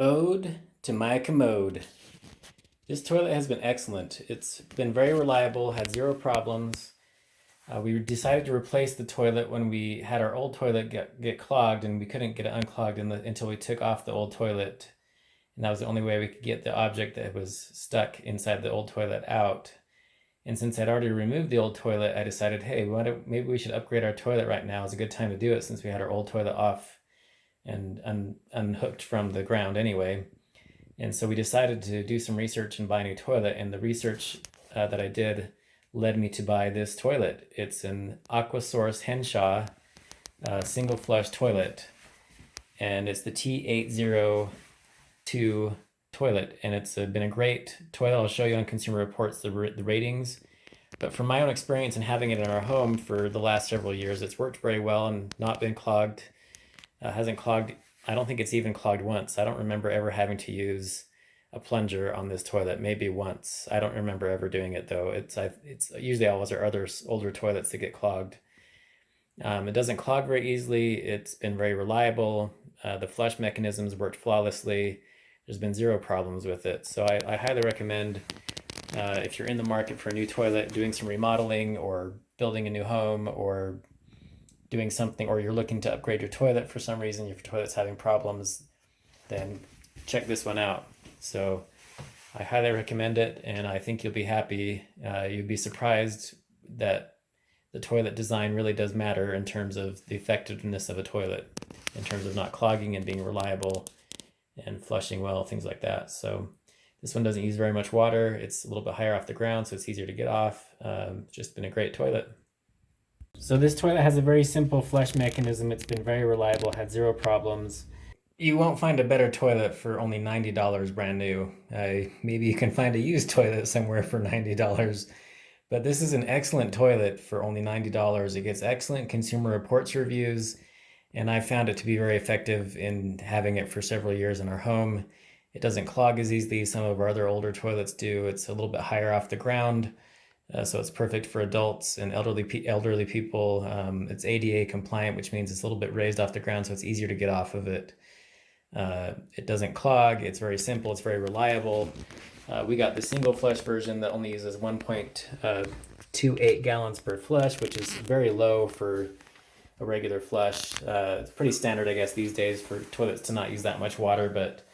Ode to my commode. This toilet has been excellent. It's been very reliable, had zero problems. We decided to replace the toilet when we had our old toilet get clogged, and we couldn't get it unclogged until we took off the old toilet. And that was the only way we could get the object that was stuck inside the old toilet out. And since I'd already removed the old toilet, I decided, hey, maybe we should upgrade our toilet right now. It's a good time to do it since we had our old toilet off and unhooked from the ground anyway. And so we decided to do some research and buy a new toilet. And the research that I did led me to buy this toilet. It's an AquaSource Henshaw single flush toilet. And it's the T802 toilet. And it's been a great toilet. I'll show you on Consumer Reports the ratings. But from my own experience and having it in our home for the last several years, it's worked very well and not been clogged. Hasn't clogged. I don't think it's even clogged once. I don't remember ever having to use a plunger on this toilet. Maybe once. I don't remember ever doing it though. It's usually always our other older toilets that get clogged. It doesn't clog very easily. It's been very reliable. The flush mechanisms worked flawlessly. There's been zero problems with it. So I highly recommend if you're in the market for a new toilet, doing some remodeling or building a new home or doing something, or you're looking to upgrade your toilet for some reason, your toilet's having problems, then check this one out. So I highly recommend it, and I think you'll be happy. You'd be surprised that the toilet design really does matter in terms of the effectiveness of a toilet, in terms of not clogging and being reliable and flushing well, things like that. So this one doesn't use very much water. It's a little bit higher off the ground, so it's easier to get off. Just been a great toilet. So this toilet has a very simple flush mechanism. It's been very reliable, had zero problems. You won't find a better toilet for only $90 brand new. Maybe you can find a used toilet somewhere for $90. But this is an excellent toilet for only $90. It gets excellent Consumer Reports reviews, and I found it to be very effective in having it for several years in our home. It doesn't clog as easily as some of our other older toilets do. It's a little bit higher off the ground. So it's perfect for adults and elderly people. It's ADA compliant, which means it's a little bit raised off the ground, so it's easier to get off of it. It doesn't clog. It's very simple. It's very reliable. We got the single flush version that only uses 1.28 gallons per flush, which is very low for a regular flush. It's pretty standard, I guess, these days for toilets to not use that much water, but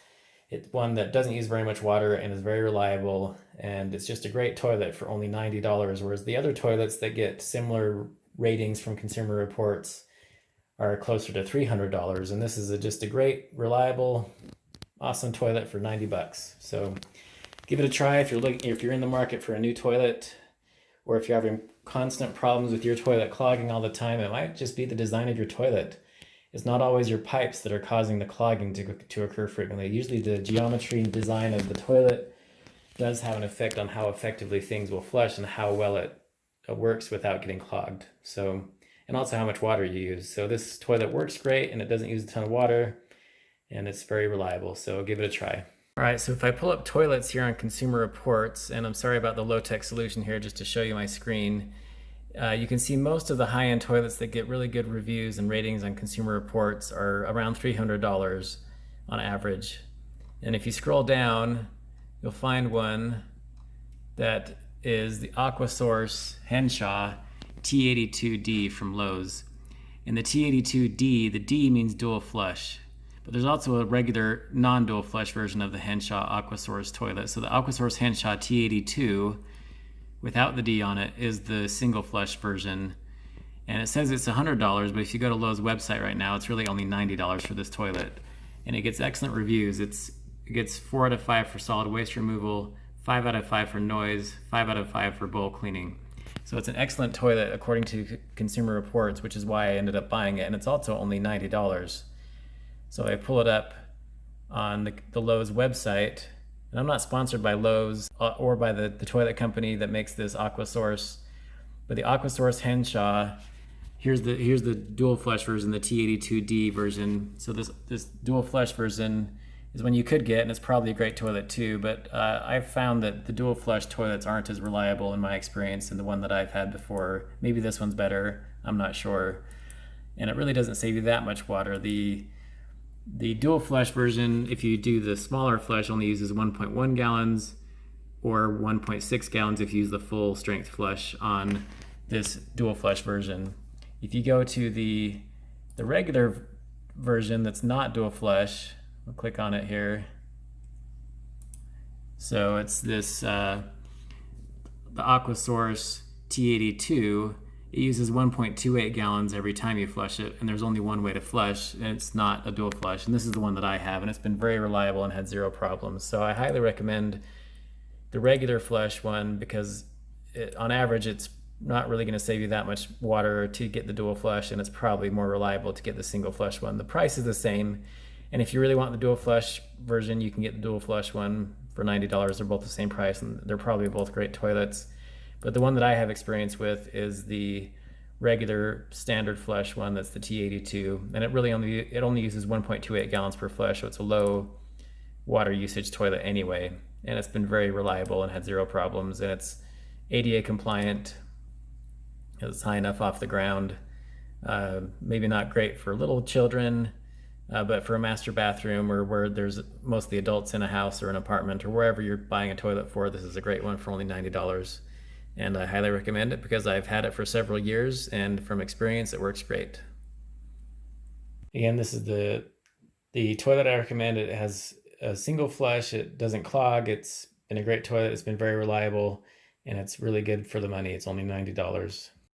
it's one that doesn't use very much water and is very reliable, and it's just a great toilet for only $90, whereas the other toilets that get similar ratings from Consumer Reports are closer to $300, and this is just a great, reliable, awesome toilet for $90. So give it a try if you're in the market for a new toilet, or if you're having constant problems with your toilet clogging all the time. It might just be the design of your toilet. It's not always your pipes that are causing the clogging to occur frequently. Usually the geometry and design of the toilet does have an effect on how effectively things will flush and how well it works without getting clogged. So, and also how much water you use. So this toilet works great, and it doesn't use a ton of water, and it's very reliable. So give it a try. All right, so if I pull up toilets here on Consumer Reports, and I'm sorry about the low-tech solution here just to show you my screen, you can see most of the high-end toilets that get really good reviews and ratings on Consumer Reports are around $300 on average. And if you scroll down, you'll find one that is the AquaSource Henshaw T82D from Lowe's. In the T82D, the D means dual flush, but there's also a regular non-dual flush version of the Henshaw AquaSource toilet. So the AquaSource Henshaw T82 without the D on it is the single flush version, and it says it's $100, but if you go to Lowe's website right now, it's really only $90 for this toilet, and it gets excellent reviews. It gets 4 out of 5 for solid waste removal, 5 out of 5 for noise, 5 out of 5 for bowl cleaning. So it's an excellent toilet according to Consumer Reports, which is why I ended up buying it, and it's also only $90. So I pull it up on the Lowe's website. And I'm not sponsored by Lowe's or by the toilet company that makes this AquaSource, but the AquaSource Henshaw, here's the dual flush version, the T82D version. So this dual flush version is one you could get, and it's probably a great toilet too, but I've found that the dual flush toilets aren't as reliable in my experience than the one that I've had before. Maybe this one's better, I'm not sure. And it really doesn't save you that much water. The The dual flush version, if you do the smaller flush, only uses 1.1 gallons or 1.6 gallons if you use the full strength flush on this dual flush version. If you go to the regular version that's not dual flush, we'll click on it here. So it's this the AquaSource T82. It uses 1.28 gallons every time you flush it, and there's only one way to flush, and it's not a dual flush. And this is the one that I have, and it's been very reliable and had zero problems. So I highly recommend the regular flush one because on average it's not really going to save you that much water to get the dual flush, and it's probably more reliable to get the single flush one. The price is the same, and if you really want the dual flush version, you can get the dual flush one for $90. They're both the same price, and they're probably both great toilets. But the one that I have experience with is the regular standard flush one, that's the T82, and it only uses 1.28 gallons per flush, so it's a low water usage toilet anyway, and it's been very reliable and had zero problems, and it's ADA compliant. It's high enough off the ground. Maybe not great for little children, but for a master bathroom or where there's mostly adults in a house or an apartment or wherever you're buying a toilet for, this is a great one for only $90. And I highly recommend it because I've had it for several years, and from experience, it works great. Again, this is the toilet I recommend. It has a single flush. It doesn't clog. It's been a great toilet. It's been very reliable, and it's really good for the money. It's only $90.